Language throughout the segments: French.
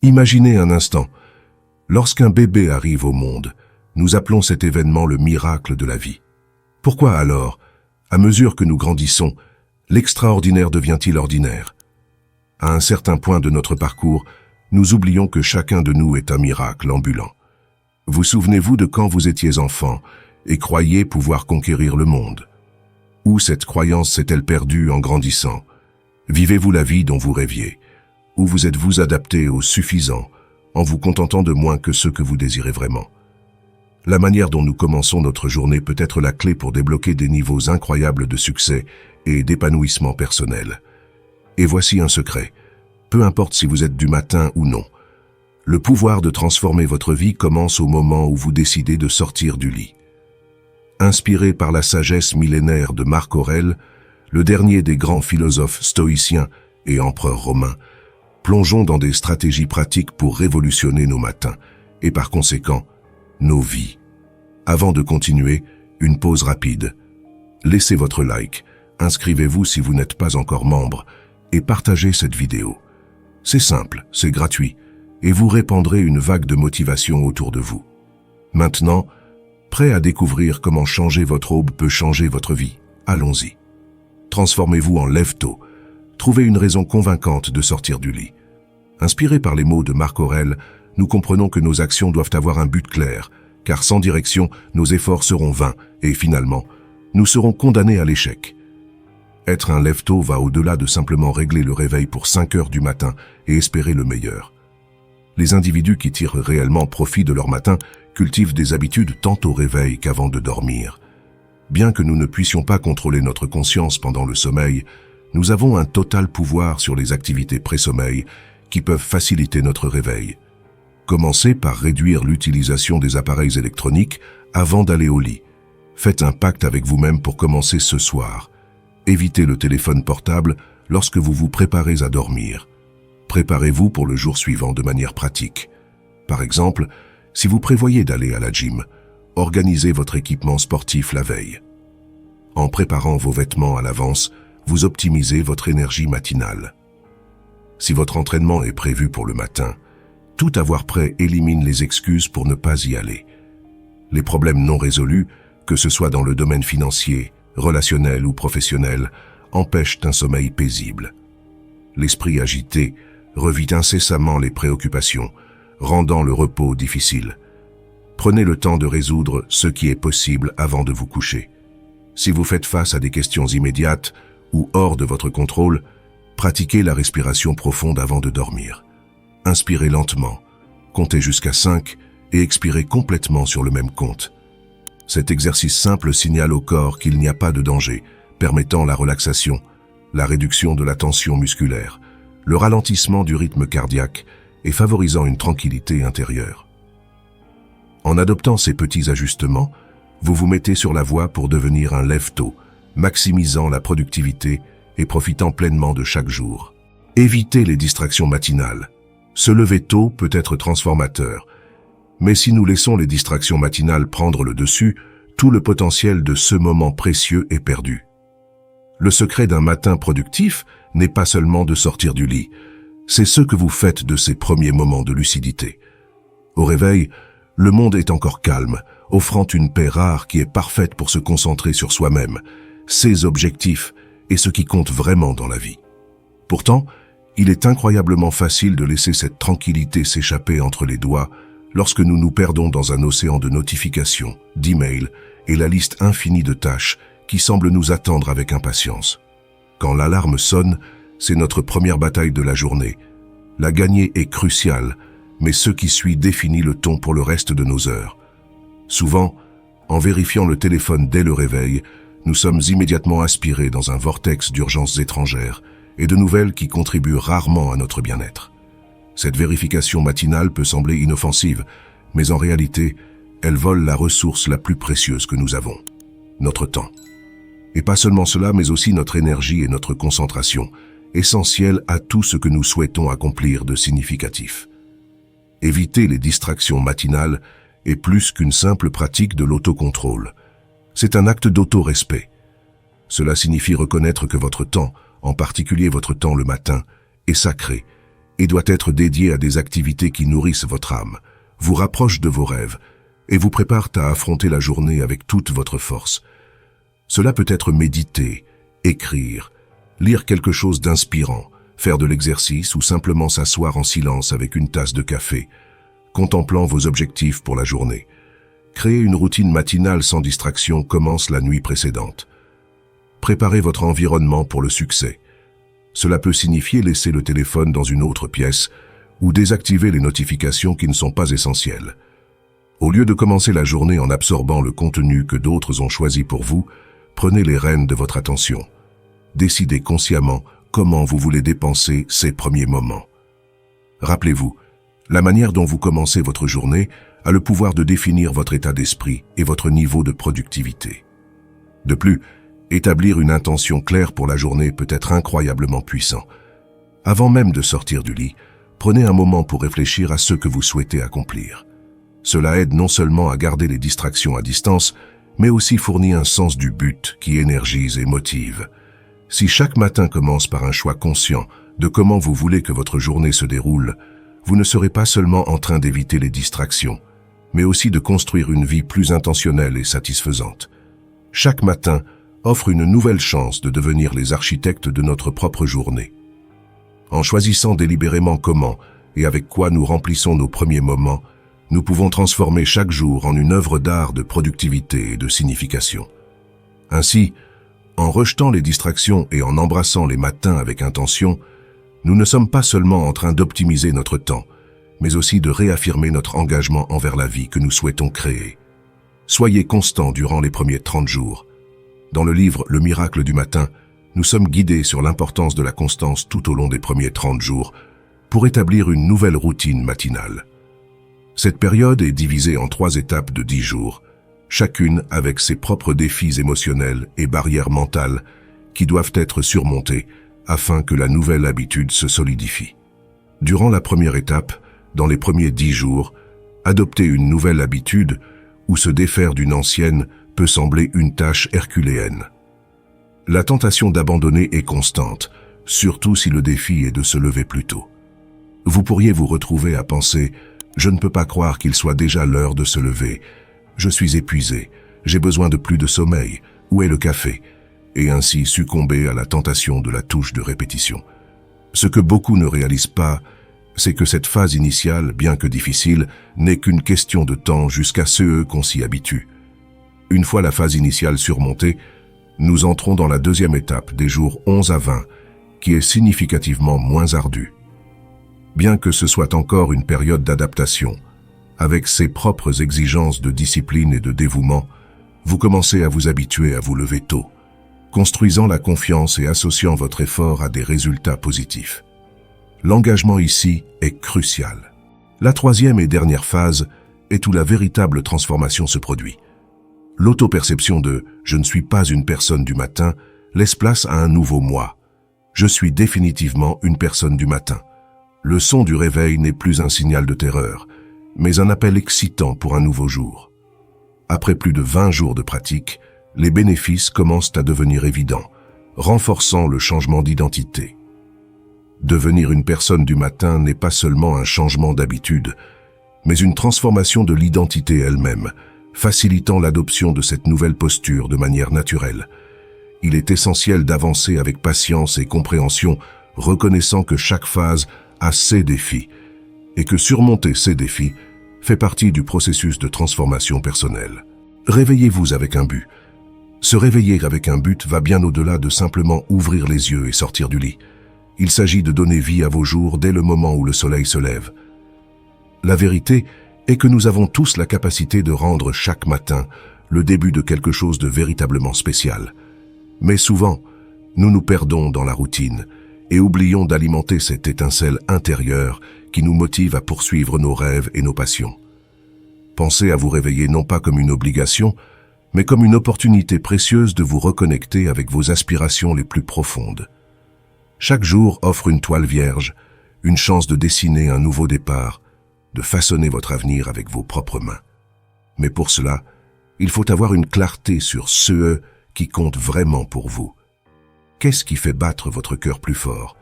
Imaginez un instant, lorsqu'un bébé arrive au monde, nous appelons cet événement le miracle de la vie. Pourquoi alors, à mesure que nous grandissons, l'extraordinaire devient-il ordinaire? À un certain point de notre parcours, nous oublions que chacun de nous est un miracle ambulant. Vous souvenez-vous de quand vous étiez enfant et croyiez pouvoir conquérir le monde? Où cette croyance s'est-elle perdue en grandissant? Vivez-vous la vie dont vous rêviez? Ou vous êtes-vous adapté au suffisant en vous contentant de moins que ce que vous désirez vraiment? La manière dont nous commençons notre journée peut être la clé pour débloquer des niveaux incroyables de succès et d'épanouissement personnel. Et voici un secret. Peu importe si vous êtes du matin ou non, le pouvoir de transformer votre vie commence au moment où vous décidez de sortir du lit. Inspiré par la sagesse millénaire de Marc Aurèle, le dernier des grands philosophes stoïciens et empereurs romains, plongeons dans des stratégies pratiques pour révolutionner nos matins et par conséquent, nos vies. Avant de continuer, une pause rapide. Laissez votre like, inscrivez-vous si vous n'êtes pas encore membre et partagez cette vidéo. C'est simple, c'est gratuit et vous répandrez une vague de motivation autour de vous. Maintenant, prêt à découvrir comment changer votre aube peut changer votre vie? Allons-y. Transformez-vous en lève-tôt. Trouvez une raison convaincante de sortir du lit. Inspiré par les mots de Marc Aurèle, nous comprenons que nos actions doivent avoir un but clair, car sans direction, nos efforts seront vains et finalement, nous serons condamnés à l'échec. Être un lève-tôt va au-delà de simplement régler le réveil pour 5 heures du matin et espérer le meilleur. Les individus qui tirent réellement profit de leur matin cultivent des habitudes tant au réveil qu'avant de dormir. Bien que nous ne puissions pas contrôler notre conscience pendant le sommeil, nous avons un total pouvoir sur les activités pré-sommeil qui peuvent faciliter notre réveil. Commencez par réduire l'utilisation des appareils électroniques avant d'aller au lit. Faites un pacte avec vous-même pour commencer ce soir. Évitez le téléphone portable lorsque vous vous préparez à dormir. Préparez-vous pour le jour suivant de manière pratique. Par exemple, si vous prévoyez d'aller à la gym, organisez votre équipement sportif la veille. En préparant vos vêtements à l'avance, vous optimisez votre énergie matinale. Si votre entraînement est prévu pour le matin, tout avoir prêt élimine les excuses pour ne pas y aller. Les problèmes non résolus, que ce soit dans le domaine financier, relationnel ou professionnel, empêchent un sommeil paisible. L'esprit agité revit incessamment les préoccupations, rendant le repos difficile. Prenez le temps de résoudre ce qui est possible avant de vous coucher. Si vous faites face à des questions immédiates ou hors de votre contrôle, pratiquez la respiration profonde avant de dormir. Inspirez lentement, comptez jusqu'à 5 et expirez complètement sur le même compte. Cet exercice simple signale au corps qu'il n'y a pas de danger, permettant la relaxation, la réduction de la tension musculaire, le ralentissement du rythme cardiaque et favorisant une tranquillité intérieure. En adoptant ces petits ajustements, vous vous mettez sur la voie pour devenir un lève-tôt, maximisant la productivité et profitant pleinement de chaque jour. Évitez les distractions matinales. Se lever tôt peut être transformateur, mais si nous laissons les distractions matinales prendre le dessus, tout le potentiel de ce moment précieux est perdu. Le secret d'un matin productif n'est pas seulement de sortir du lit, c'est ce que vous faites de ces premiers moments de lucidité. Au réveil, le monde est encore calme, offrant une paix rare qui est parfaite pour se concentrer sur soi-même, ses objectifs et ce qui compte vraiment dans la vie. Pourtant, il est incroyablement facile de laisser cette tranquillité s'échapper entre les doigts lorsque nous nous perdons dans un océan de notifications, d'emails et la liste infinie de tâches qui semblent nous attendre avec impatience. Quand l'alarme sonne, c'est notre première bataille de la journée. La gagner est cruciale, mais ce qui suit définit le ton pour le reste de nos heures. Souvent, en vérifiant le téléphone dès le réveil, nous sommes immédiatement aspirés dans un vortex d'urgences étrangères et de nouvelles qui contribuent rarement à notre bien-être. Cette vérification matinale peut sembler inoffensive, mais en réalité, elle vole la ressource la plus précieuse que nous avons, notre temps. Et pas seulement cela, mais aussi notre énergie et notre concentration, essentielles à tout ce que nous souhaitons accomplir de significatif. Éviter les distractions matinales est plus qu'une simple pratique de l'autocontrôle. C'est un acte d'auto-respect. Cela signifie reconnaître que votre temps, en particulier votre temps le matin, est sacré, et doit être dédié à des activités qui nourrissent votre âme, vous rapprochent de vos rêves et vous préparent à affronter la journée avec toute votre force. Cela peut être méditer, écrire, lire quelque chose d'inspirant, faire de l'exercice ou simplement s'asseoir en silence avec une tasse de café, contemplant vos objectifs pour la journée. Créer une routine matinale sans distraction commence la nuit précédente. Préparez votre environnement pour le succès. Cela peut signifier laisser le téléphone dans une autre pièce ou désactiver les notifications qui ne sont pas essentielles. Au lieu de commencer la journée en absorbant le contenu que d'autres ont choisi pour vous, prenez les rênes de votre attention. Décidez consciemment comment vous voulez dépenser ces premiers moments. Rappelez-vous, la manière dont vous commencez votre journée a le pouvoir de définir votre état d'esprit et votre niveau de productivité. De plus, établir une intention claire pour la journée peut être incroyablement puissant. Avant même de sortir du lit, prenez un moment pour réfléchir à ce que vous souhaitez accomplir. Cela aide non seulement à garder les distractions à distance, mais aussi fournit un sens du but qui énergise et motive. Si chaque matin commence par un choix conscient de comment vous voulez que votre journée se déroule, vous ne serez pas seulement en train d'éviter les distractions, mais aussi de construire une vie plus intentionnelle et satisfaisante. Chaque matin offre une nouvelle chance de devenir les architectes de notre propre journée. En choisissant délibérément comment et avec quoi nous remplissons nos premiers moments, nous pouvons transformer chaque jour en une œuvre d'art de productivité et de signification. Ainsi, en rejetant les distractions et en embrassant les matins avec intention, nous ne sommes pas seulement en train d'optimiser notre temps, mais aussi de réaffirmer notre engagement envers la vie que nous souhaitons créer. Soyez constant durant les premiers 30 jours. Dans le livre « Le miracle du matin », nous sommes guidés sur l'importance de la constance tout au long des premiers 30 jours pour établir une nouvelle routine matinale. Cette période est divisée en 3 étapes de 10 jours, chacune avec ses propres défis émotionnels et barrières mentales qui doivent être surmontés afin que la nouvelle habitude se solidifie. Durant la première étape, dans les premiers 10 jours, adopter une nouvelle habitude ou se défaire d'une ancienne peut sembler une tâche herculéenne. La tentation d'abandonner est constante, surtout si le défi est de se lever plus tôt. Vous pourriez vous retrouver à penser « Je ne peux pas croire qu'il soit déjà l'heure de se lever. Je suis épuisé, j'ai besoin de plus de sommeil. Où est le café ?» et ainsi succomber à la tentation de la touche de répétition. Ce que beaucoup ne réalisent pas, c'est que cette phase initiale, bien que difficile, n'est qu'une question de temps jusqu'à ce qu'on s'y habitue. Une fois la phase initiale surmontée, nous entrons dans la deuxième étape des jours 11 à 20, qui est significativement moins ardue. Bien que ce soit encore une période d'adaptation, avec ses propres exigences de discipline et de dévouement, vous commencez à vous habituer à vous lever tôt, construisant la confiance et associant votre effort à des résultats positifs. L'engagement ici est crucial. La troisième et dernière phase est où la véritable transformation se produit. L'auto-perception de « je ne suis pas une personne du matin » laisse place à un nouveau moi. Je suis définitivement une personne du matin. Le son du réveil n'est plus un signal de terreur, mais un appel excitant pour un nouveau jour. Après plus de 20 jours de pratique, les bénéfices commencent à devenir évidents, renforçant le changement d'identité. Devenir une personne du matin n'est pas seulement un changement d'habitude, mais une transformation de l'identité elle-même, facilitant l'adoption de cette nouvelle posture de manière naturelle. Il est essentiel d'avancer avec patience et compréhension, reconnaissant que chaque phase a ses défis, et que surmonter ces défis fait partie du processus de transformation personnelle. Réveillez-vous avec un but. Se réveiller avec un but va bien au-delà de simplement ouvrir les yeux et sortir du lit. Il s'agit de donner vie à vos jours dès le moment où le soleil se lève. La vérité est que nous avons tous la capacité de rendre chaque matin le début de quelque chose de véritablement spécial. Mais souvent, nous nous perdons dans la routine et oublions d'alimenter cette étincelle intérieure qui nous motive à poursuivre nos rêves et nos passions. Pensez à vous réveiller non pas comme une obligation, mais comme une opportunité précieuse de vous reconnecter avec vos aspirations les plus profondes. Chaque jour offre une toile vierge, une chance de dessiner un nouveau départ, de façonner votre avenir avec vos propres mains. Mais pour cela, il faut avoir une clarté sur ce qui compte vraiment pour vous. Qu'est-ce qui fait battre votre cœur plus fort?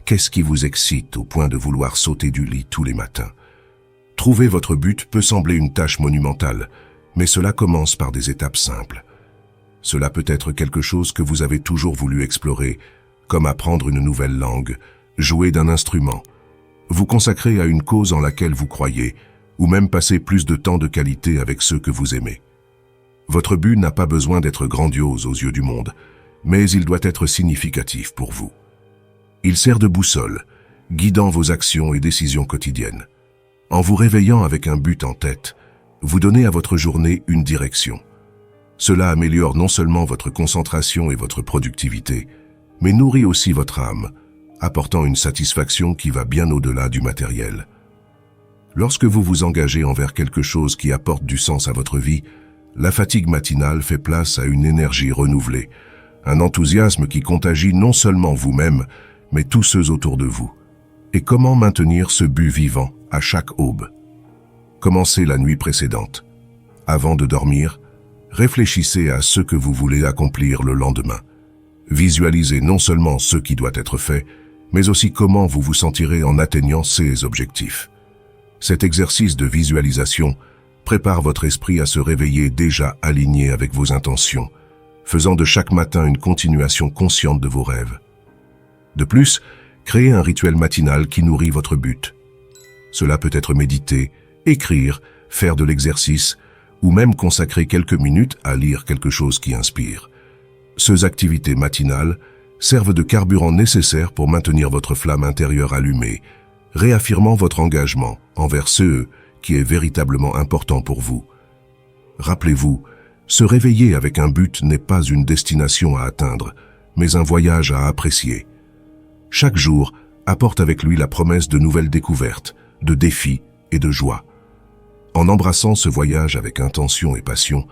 Qu'est-ce qui vous excite au point de vouloir sauter du lit tous les matins? Trouver votre but peut sembler une tâche monumentale, mais cela commence par des étapes simples. Cela peut être quelque chose que vous avez toujours voulu explorer, comme apprendre une nouvelle langue, jouer d'un instrument, vous consacrer à une cause en laquelle vous croyez, ou même passer plus de temps de qualité avec ceux que vous aimez. Votre but n'a pas besoin d'être grandiose aux yeux du monde, mais il doit être significatif pour vous. Il sert de boussole, guidant vos actions et décisions quotidiennes. En vous réveillant avec un but en tête, vous donnez à votre journée une direction. Cela améliore non seulement votre concentration et votre productivité, mais nourrit aussi votre âme, apportant une satisfaction qui va bien au-delà du matériel. Lorsque vous vous engagez envers quelque chose qui apporte du sens à votre vie, la fatigue matinale fait place à une énergie renouvelée, un enthousiasme qui contagie non seulement vous-même, mais tous ceux autour de vous. Et comment maintenir ce but vivant à chaque aube? Commencez la nuit précédente. Avant de dormir, réfléchissez à ce que vous voulez accomplir le lendemain. Visualisez non seulement ce qui doit être fait, mais aussi comment vous vous sentirez en atteignant ces objectifs. Cet exercice de visualisation prépare votre esprit à se réveiller déjà aligné avec vos intentions, faisant de chaque matin une continuation consciente de vos rêves. De plus, créez un rituel matinal qui nourrit votre but. Cela peut être méditer, écrire, faire de l'exercice, ou même consacrer quelques minutes à lire quelque chose qui inspire. Ces activités matinales servent de carburant nécessaire pour maintenir votre flamme intérieure allumée, réaffirmant votre engagement envers ce qui est véritablement important pour vous. Rappelez-vous, se réveiller avec un but n'est pas une destination à atteindre, mais un voyage à apprécier. Chaque jour apporte avec lui la promesse de nouvelles découvertes, de défis et de joie. En embrassant ce voyage avec intention et passion,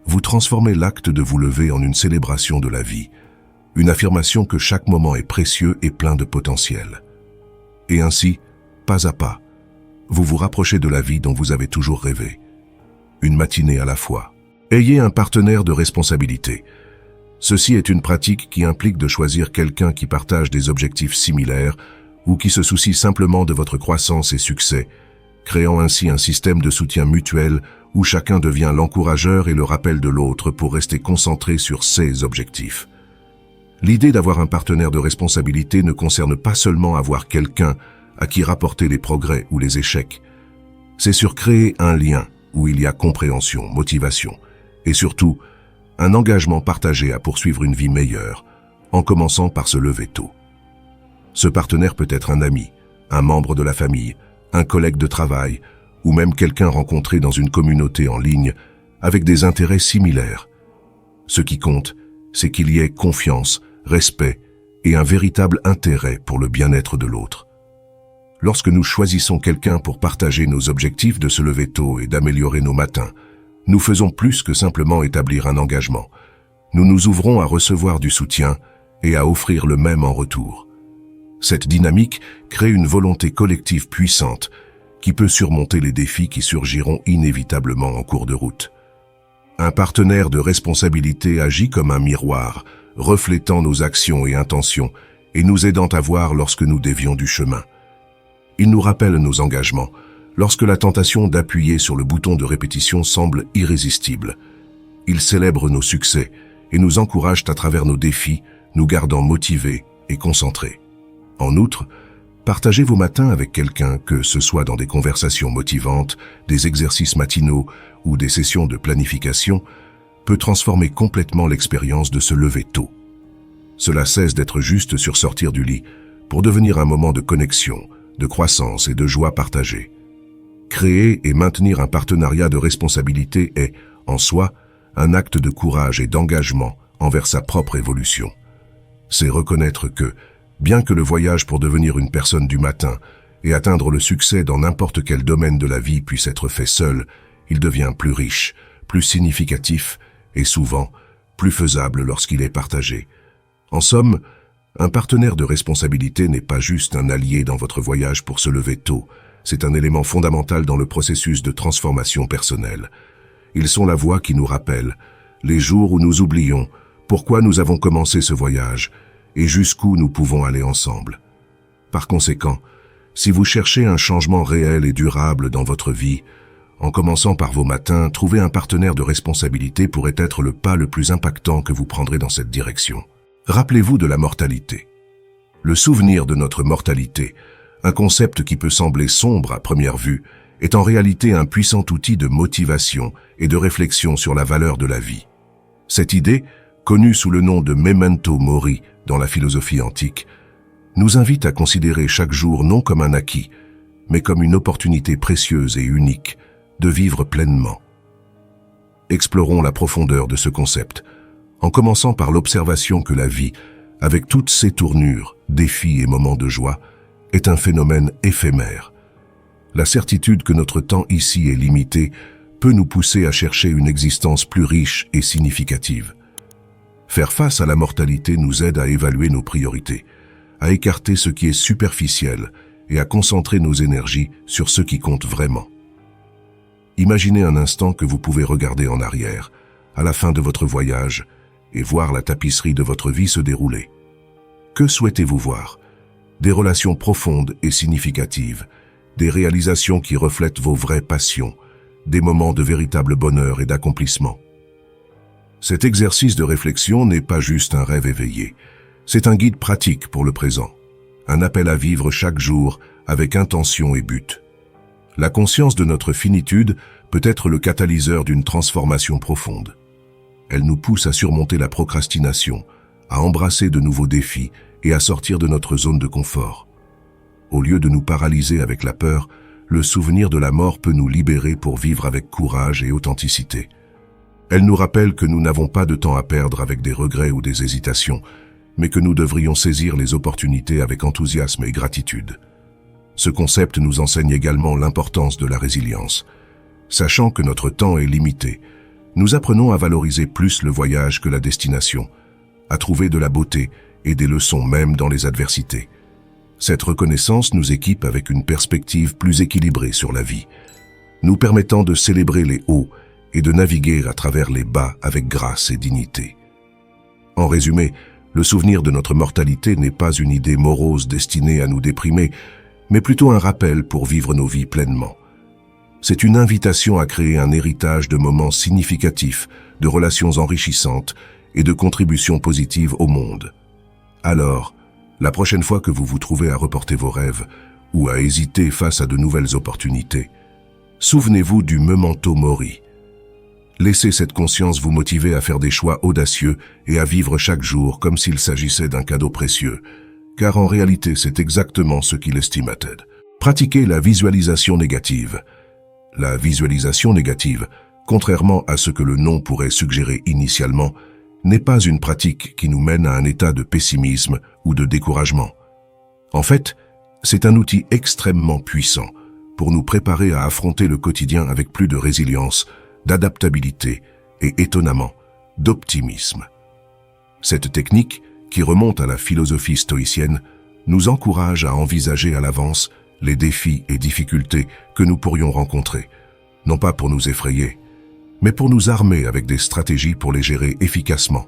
vous transformez l'acte de vous lever en une célébration de la vie, une affirmation que chaque moment est précieux et plein de potentiel. Et ainsi, pas à pas, vous vous rapprochez de la vie dont vous avez toujours rêvé. Une matinée à la fois. Ayez un partenaire de responsabilité. Ceci est une pratique qui implique de choisir quelqu'un qui partage des objectifs similaires ou qui se soucie simplement de votre croissance et succès, créant ainsi un système de soutien mutuel où chacun devient l'encourageur et le rappel de l'autre pour rester concentré sur ses objectifs. L'idée d'avoir un partenaire de responsabilité ne concerne pas seulement avoir quelqu'un à qui rapporter les progrès ou les échecs. C'est sur créer un lien où il y a compréhension, motivation et surtout un engagement partagé à poursuivre une vie meilleure, en commençant par se lever tôt. Ce partenaire peut être un ami, un membre de la famille, un collègue de travail, ou même quelqu'un rencontré dans une communauté en ligne avec des intérêts similaires. Ce qui compte, c'est qu'il y ait confiance, respect et un véritable intérêt pour le bien-être de l'autre. Lorsque nous choisissons quelqu'un pour partager nos objectifs de se lever tôt et d'améliorer nos matins, nous faisons plus que simplement établir un engagement. Nous nous ouvrons à recevoir du soutien et à offrir le même en retour. Cette dynamique crée une volonté collective puissante qui peut surmonter les défis qui surgiront inévitablement en cours de route. Un partenaire de responsabilité agit comme un miroir, reflétant nos actions et intentions et nous aidant à voir lorsque nous dévions du chemin. Il nous rappelle nos engagements, lorsque la tentation d'appuyer sur le bouton de répétition semble irrésistible. Il célèbre nos succès et nous encourage à travers nos défis, nous gardant motivés et concentrés. En outre, partagez vos matins avec quelqu'un, que ce soit dans des conversations motivantes, des exercices matinaux ou des sessions de planification, peut transformer complètement l'expérience de se lever tôt. Cela cesse d'être juste sur sortir du lit pour devenir un moment de connexion, de croissance et de joie partagée. Créer et maintenir un partenariat de responsabilité est, en soi, un acte de courage et d'engagement envers sa propre évolution. C'est reconnaître que, bien que le voyage pour devenir une personne du matin et atteindre le succès dans n'importe quel domaine de la vie puisse être fait seul, il devient plus riche, plus significatif et souvent plus faisable lorsqu'il est partagé. En somme, un partenaire de responsabilité n'est pas juste un allié dans votre voyage pour se lever tôt, c'est un élément fondamental dans le processus de transformation personnelle. Ils sont la voix qui nous rappelle, les jours où nous oublions, pourquoi nous avons commencé ce voyage et jusqu'où nous pouvons aller ensemble. Par conséquent, si vous cherchez un changement réel et durable dans votre vie, en commençant par vos matins, trouver un partenaire de responsabilité pourrait être le pas le plus impactant que vous prendrez dans cette direction. Rappelez-vous de la mortalité. Le souvenir de notre mortalité, un concept qui peut sembler sombre à première vue, est en réalité un puissant outil de motivation et de réflexion sur la valeur de la vie. Cette idée, connue sous le nom de memento mori dans la philosophie antique, nous invite à considérer chaque jour non comme un acquis, mais comme une opportunité précieuse et unique de vivre pleinement. Explorons la profondeur de ce concept, en commençant par l'observation que la vie, avec toutes ses tournures, défis et moments de joie, est un phénomène éphémère. La certitude que notre temps ici est limité peut nous pousser à chercher une existence plus riche et significative. Faire face à la mortalité nous aide à évaluer nos priorités, à écarter ce qui est superficiel et à concentrer nos énergies sur ce qui compte vraiment. Imaginez un instant que vous pouvez regarder en arrière, à la fin de votre voyage, et voir la tapisserie de votre vie se dérouler. Que souhaitez-vous voir? Des relations profondes et significatives, des réalisations qui reflètent vos vraies passions, des moments de véritable bonheur et d'accomplissement. Cet exercice de réflexion n'est pas juste un rêve éveillé, c'est un guide pratique pour le présent, un appel à vivre chaque jour avec intention et but. La conscience de notre finitude peut être le catalyseur d'une transformation profonde. Elle nous pousse à surmonter la procrastination, à embrasser de nouveaux défis et à sortir de notre zone de confort. Au lieu de nous paralyser avec la peur, le souvenir de la mort peut nous libérer pour vivre avec courage et authenticité. Elle nous rappelle que nous n'avons pas de temps à perdre avec des regrets ou des hésitations, mais que nous devrions saisir les opportunités avec enthousiasme et gratitude. Ce concept nous enseigne également l'importance de la résilience. Sachant que notre temps est limité, nous apprenons à valoriser plus le voyage que la destination, à trouver de la beauté et des leçons même dans les adversités. Cette reconnaissance nous équipe avec une perspective plus équilibrée sur la vie, nous permettant de célébrer les hauts et de naviguer à travers les bas avec grâce et dignité. En résumé, le souvenir de notre mortalité n'est pas une idée morose destinée à nous déprimer, mais plutôt un rappel pour vivre nos vies pleinement. C'est une invitation à créer un héritage de moments significatifs, de relations enrichissantes et de contributions positives au monde. Alors, la prochaine fois que vous vous trouvez à reporter vos rêves ou à hésiter face à de nouvelles opportunités, souvenez-vous du memento mori. Laissez cette conscience vous motiver à faire des choix audacieux et à vivre chaque jour comme s'il s'agissait d'un cadeau précieux, car en réalité c'est exactement ce qu'il estime à Ted. Pratiquez la visualisation négative. La visualisation négative, contrairement à ce que le nom pourrait suggérer initialement, n'est pas une pratique qui nous mène à un état de pessimisme ou de découragement. En fait, c'est un outil extrêmement puissant pour nous préparer à affronter le quotidien avec plus de résilience, d'adaptabilité et, étonnamment, d'optimisme. Cette technique, qui remonte à la philosophie stoïcienne, nous encourage à envisager à l'avance les défis et difficultés que nous pourrions rencontrer, non pas pour nous effrayer, mais pour nous armer avec des stratégies pour les gérer efficacement.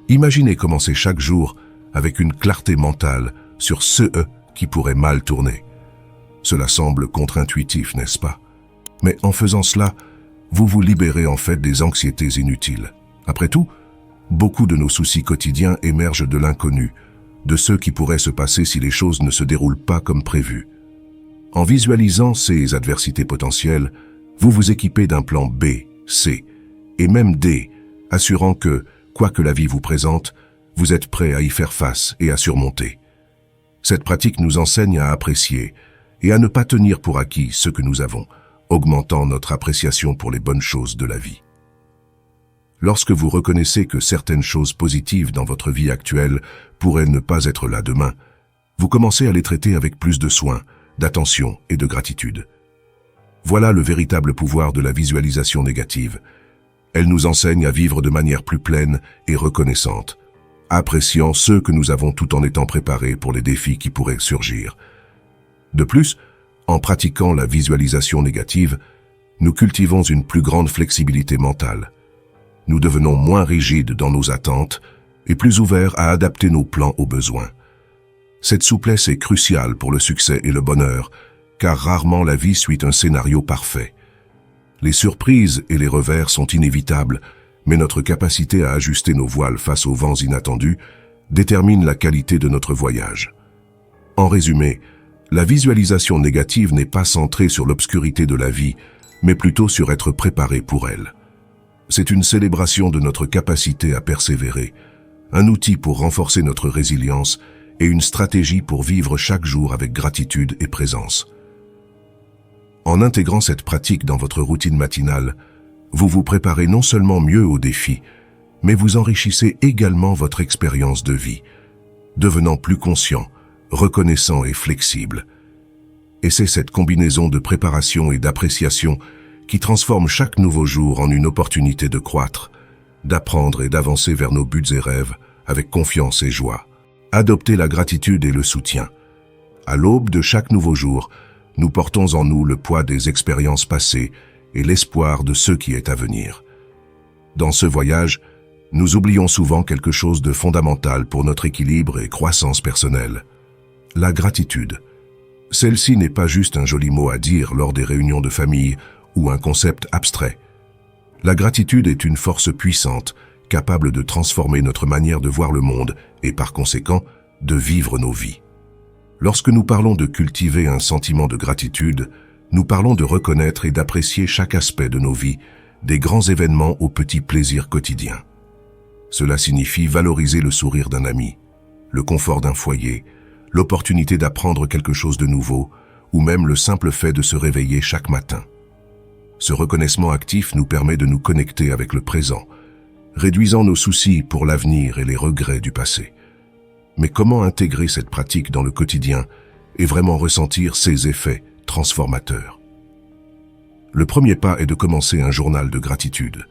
Imaginez commencer chaque jour avec une clarté mentale sur ce qui pourrait mal tourner. Cela semble contre-intuitif, n'est-ce pas? Mais en faisant cela, vous vous libérez en fait des anxiétés inutiles. Après tout, beaucoup de nos soucis quotidiens émergent de l'inconnu, de ce qui pourrait se passer si les choses ne se déroulent pas comme prévu. En visualisant ces adversités potentielles, vous vous équipez d'un plan B, C et même D, assurant que, quoi que la vie vous présente, vous êtes prêt à y faire face et à surmonter. Cette pratique nous enseigne à apprécier et à ne pas tenir pour acquis ce que nous avons, augmentant notre appréciation pour les bonnes choses de la vie. Lorsque vous reconnaissez que certaines choses positives dans votre vie actuelle pourraient ne pas être là demain, vous commencez à les traiter avec plus de soin, d'attention et de gratitude. Voilà le véritable pouvoir de la visualisation négative. Elle nous enseigne à vivre de manière plus pleine et reconnaissante, appréciant ce que nous avons tout en étant préparés pour les défis qui pourraient surgir. De plus, en pratiquant la visualisation négative, nous cultivons une plus grande flexibilité mentale. Nous devenons moins rigides dans nos attentes et plus ouverts à adapter nos plans aux besoins. Cette souplesse est cruciale pour le succès et le bonheur, car rarement la vie suit un scénario parfait. Les surprises et les revers sont inévitables, mais notre capacité à ajuster nos voiles face aux vents inattendus détermine la qualité de notre voyage. En résumé, la visualisation négative n'est pas centrée sur l'obscurité de la vie, mais plutôt sur être préparé pour elle. C'est une célébration de notre capacité à persévérer, un outil pour renforcer notre résilience et une stratégie pour vivre chaque jour avec gratitude et présence. En intégrant cette pratique dans votre routine matinale, vous vous préparez non seulement mieux aux défis, mais vous enrichissez également votre expérience de vie, devenant plus conscient, reconnaissant et flexible. Et c'est cette combinaison de préparation et d'appréciation qui transforme chaque nouveau jour en une opportunité de croître, d'apprendre et d'avancer vers nos buts et rêves avec confiance et joie. Adoptez la gratitude et le soutien. À l'aube de chaque nouveau jour, nous portons en nous le poids des expériences passées et l'espoir de ce qui est à venir. Dans ce voyage, nous oublions souvent quelque chose de fondamental pour notre équilibre et croissance personnelle. La gratitude. Celle-ci n'est pas juste un joli mot à dire lors des réunions de famille ou un concept abstrait. La gratitude est une force puissante, capable de transformer notre manière de voir le monde et par conséquent, de vivre nos vies. Lorsque nous parlons de cultiver un sentiment de gratitude, nous parlons de reconnaître et d'apprécier chaque aspect de nos vies, des grands événements aux petits plaisirs quotidiens. Cela signifie valoriser le sourire d'un ami, le confort d'un foyer, l'opportunité d'apprendre quelque chose de nouveau, ou même le simple fait de se réveiller chaque matin. Ce reconnaissement actif nous permet de nous connecter avec le présent, réduisant nos soucis pour l'avenir et les regrets du passé. Mais comment intégrer cette pratique dans le quotidien et vraiment ressentir ses effets transformateurs? Le premier pas est de commencer un journal de gratitude.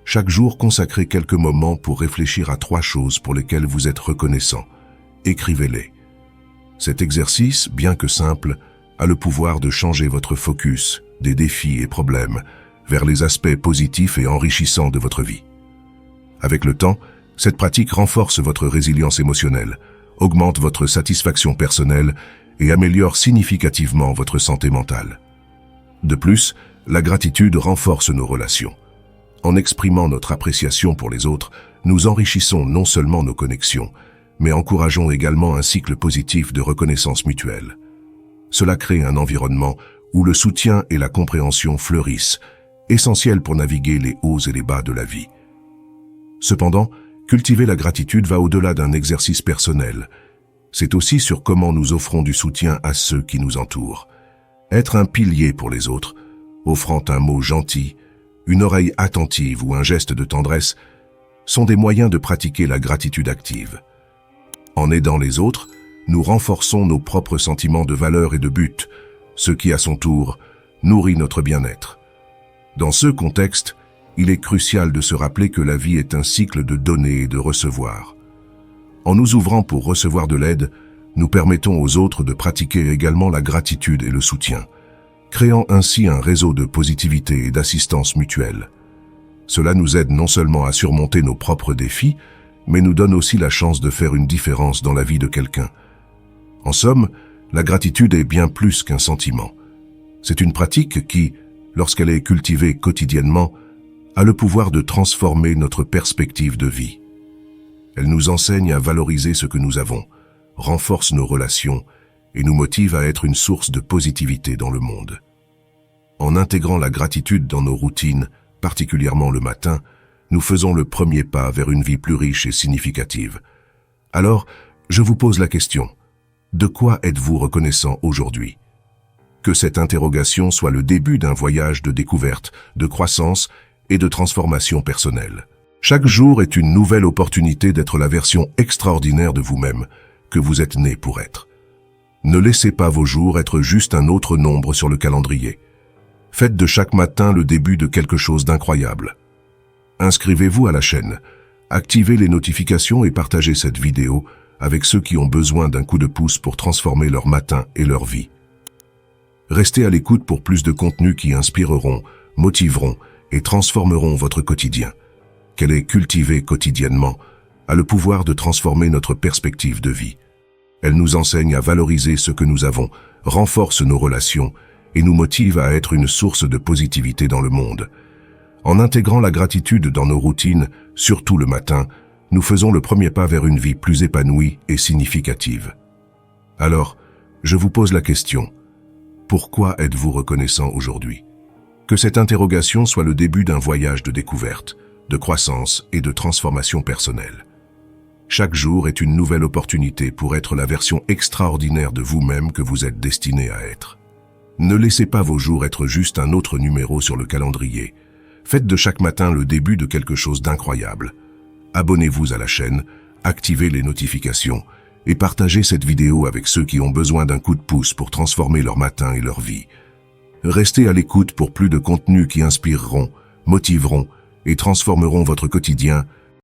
Chaque jour, consacrez quelques moments pour réfléchir à 3 choses pour lesquelles vous êtes reconnaissant. Écrivez-les. Cet exercice, bien que simple, a le pouvoir de changer votre focus des défis et problèmes vers les aspects positifs et enrichissants de votre vie. Avec le temps, cette pratique renforce votre résilience émotionnelle, augmente votre satisfaction personnelle et améliore significativement votre santé mentale. De plus, la gratitude renforce nos relations. En exprimant notre appréciation pour les autres, nous enrichissons non seulement nos connexions, mais encourageons également un cycle positif de reconnaissance mutuelle. Cela crée un environnement où le soutien et la compréhension fleurissent, essentiels pour naviguer les hauts et les bas de la vie. Cependant, cultiver la gratitude va au-delà d'un exercice personnel. C'est aussi sur comment nous offrons du soutien à ceux qui nous entourent. Être un pilier pour les autres, offrant un mot gentil, une oreille attentive ou un geste de tendresse, sont des moyens de pratiquer la gratitude active. En aidant les autres, nous renforçons nos propres sentiments de valeur et de but, ce qui, à son tour, nourrit notre bien-être. Dans ce contexte, il est crucial de se rappeler que la vie est un cycle de donner et de recevoir. En nous ouvrant pour recevoir de l'aide, nous permettons aux autres de pratiquer également la gratitude et le soutien, créant ainsi un réseau de positivité et d'assistance mutuelle. Cela nous aide non seulement à surmonter nos propres défis, mais nous donne aussi la chance de faire une différence dans la vie de quelqu'un. En somme, la gratitude est bien plus qu'un sentiment. C'est une pratique qui, lorsqu'elle est cultivée quotidiennement, a le pouvoir de transformer notre perspective de vie. Elle nous enseigne à valoriser ce que nous avons, renforce nos relations et nous motive à être une source de positivité dans le monde. En intégrant la gratitude dans nos routines, particulièrement le matin, nous faisons le premier pas vers une vie plus riche et significative. Alors, je vous pose la question, de quoi êtes-vous reconnaissant aujourd'hui? Que cette interrogation soit le début d'un voyage de découverte, de croissance et de transformation personnelle. Chaque jour est une nouvelle opportunité d'être la version extraordinaire de vous-même que vous êtes né pour être. Ne laissez pas vos jours être juste un autre nombre sur le calendrier. Faites de chaque matin le début de quelque chose d'incroyable. Inscrivez-vous à la chaîne, activez les notifications et partagez cette vidéo avec ceux qui ont besoin d'un coup de pouce pour transformer leur matin et leur vie. Restez à l'écoute pour plus de contenus qui inspireront, motiveront et transformeront votre quotidien. Qu'elle est cultivée quotidiennement, a le pouvoir de transformer notre perspective de vie. Elle nous enseigne à valoriser ce que nous avons, renforce nos relations et nous motive à être une source de positivité dans le monde. En intégrant la gratitude dans nos routines, surtout le matin, nous faisons le premier pas vers une vie plus épanouie et significative. Alors, je vous pose la question, pourquoi êtes-vous reconnaissant aujourd'hui? Que cette interrogation soit le début d'un voyage de découverte, de croissance et de transformation personnelle. Chaque jour est une nouvelle opportunité pour être la version extraordinaire de vous-même que vous êtes destiné à être. Ne laissez pas vos jours être juste un autre numéro sur le calendrier. Faites de chaque matin le début de quelque chose d'incroyable. Abonnez-vous à la chaîne, activez les notifications et partagez cette vidéo avec ceux qui ont besoin d'un coup de pouce pour transformer leur matin et leur vie. Restez à l'écoute pour plus de contenus qui inspireront, motiveront et transformeront votre quotidien